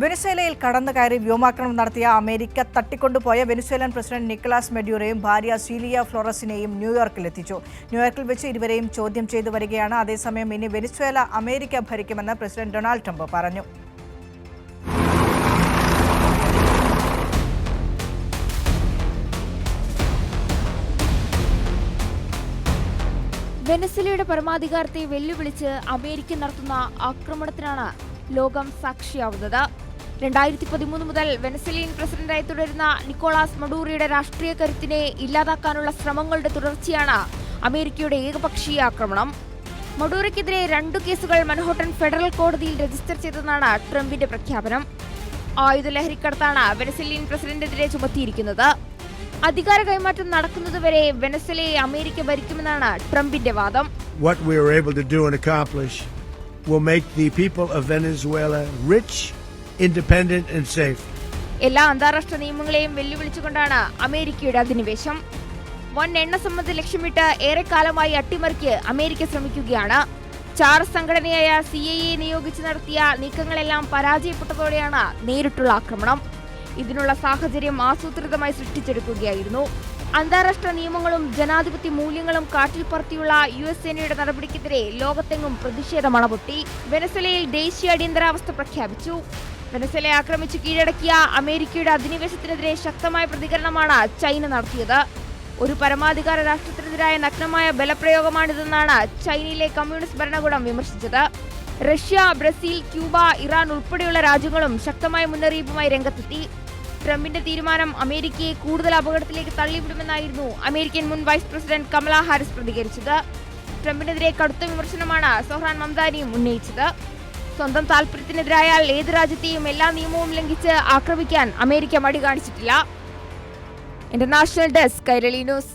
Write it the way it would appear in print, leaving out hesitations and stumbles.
വെനസ്വേലയിൽ കടന്നുകയറി വ്യോമാക്രമണം നടത്തിയ അമേരിക്ക തട്ടിക്കൊണ്ടുപോയ വെനസ്വേലൻ പ്രസിഡന്റ് നിക്കോളാസ് മഡ്യൂറോയും ഭാര്യ സീലിയ ഫ്ലോറസിനെയും ന്യൂയോർക്കിൽ എത്തിച്ചു. ന്യൂയോർക്കിൽ വെച്ച് ഇരുവരെയും ചോദ്യം ചെയ്തു വരികയാണ്. അതേസമയം ഇനി വെനസ്വേല അമേരിക്ക ഭരിക്കുമെന്ന് പ്രസിഡന്റ് ഡൊണാൾഡ് ട്രംപ് പറഞ്ഞു. വെനസ്വേലയുടെ പരമാധികാരത്തെ വെല്ലുവിളിച്ച് അമേരിക്ക നടത്തുന്ന ആക്രമണത്തിനാണ് ലോകം സാക്ഷിയാവുന്നത്. 2013 മുതൽ വെനസ്വേലിയൻ പ്രസിഡന്റായി തുടരുന്ന നിക്കോളാസ് മഡൂറോയുടെ രാഷ്ട്രീയ കരുത്തിനെ ഇല്ലാതാക്കാനുള്ള ശ്രമങ്ങളുടെ തുടർച്ചയാണ് അമേരിക്കയുടെ ഏകപക്ഷീയ ആക്രമണം. മഡൂറോയ്ക്കെതിരെ 2 കേസുകൾ മൻഹാട്ടൻ ഫെഡറൽ കോടതിയിൽ രജിസ്റ്റർ ചെയ്തെന്നാണ് ട്രംപിന്റെ പ്രഖ്യാപനം. ആയുധലഹരിക്കടത്താണ് വെനസ്വേലിയൻ പ്രസിഡന്റിനെതിരെ ചുമത്തിയിരിക്കുന്നത്. അധികാര കൈമാറ്റം നടക്കുന്നതുവരെ വെനസ്വേലയെ അമേരിക്ക ഭരിക്കുമെന്നാണ് ട്രംപിന്റെ വാദം. What we are able to do and accomplish will make the people of Venezuela rich, independent and safe. എല്ലാ അന്താരാഷ്ട്ര നിയമങ്ങളെയും വെല്ലുവിളിച്ചുകൊണ്ടാണ് അമേരിക്കയുടെ അധിനിവേശം. വൻ എണ്ണ സമ്മതി ലക്ഷ്യമിട്ട് ഏറെക്കാലമായി അട്ടിമറിക്ക് അമേരിക്ക ശ്രമിക്കുകയാണ്. ചാർസ് സംഘടനയായ CIA നിയോഗിച്ച് നടത്തിയ നീക്കങ്ങളെല്ലാം പരാജയപ്പെട്ടതോടെയാണ് നേരിട്ടുള്ള ആക്രമണം. ഇതിനുള്ള സാഹചര്യം ആസൂത്രിതമായി സൃഷ്ടിച്ചെടുക്കുകയായിരുന്നു. അന്താരാഷ്ട്ര നിയമങ്ങളും ജനാധിപത്യ മൂല്യങ്ങളും കാറ്റിൽ പറത്തിയുള്ള US സേനയുടെ നടപടിക്കെതിരെ ലോകത്തെങ്ങും പ്രതിഷേധം അണപൊട്ടി. വെനസ്വേലയിൽ ദേശീയ അടിയന്തരാവസ്ഥ പ്രഖ്യാപിച്ചു. വെനസ്വേലയെ ആക്രമിച്ച് കീഴടക്കിയ അമേരിക്കയുടെ അധിനിവേശത്തിനെതിരെ ശക്തമായ പ്രതികരണമാണ് ചൈന നടത്തിയത്. ഒരു പരമാധികാര രാഷ്ട്രത്തിനെതിരായ നഗ്നമായ ബലപ്രയോഗമാണിതെന്നാണ് ചൈനയിലെ കമ്മ്യൂണിസ്റ്റ് ഭരണകൂടം വിമർശിച്ചത്. റഷ്യ, ബ്രസീൽ, ക്യൂബ, ഇറാൻ ഉൾപ്പെടെയുള്ള രാജ്യങ്ങളും ശക്തമായ മുന്നറിയിപ്പുമായി രംഗത്തെത്തി. ട്രംപിന്റെ തീരുമാനം അമേരിക്കയെ കൂടുതൽ അപകടത്തിലേക്ക് തള്ളിവിടുമെന്നായിരുന്നു അമേരിക്കൻ മുൻ വൈസ് പ്രസിഡന്റ് കമല ഹാരിസ് പ്രതികരിച്ചത്. ട്രംപിനെതിരെ കടുത്ത വിമർശനമാണ് സോഹ്റാൻ മംദാനിയും ഉന്നയിച്ചത്. സ്വന്തം താൽപര്യത്തിനെതിരായാൽ ഏത് രാജ്യത്തെയും എല്ലാ നിയമവും ലംഘിച്ച് ആക്രമിക്കാൻ അമേരിക്ക മടി കാണിച്ചിട്ടില്ല. International desk Kairali news.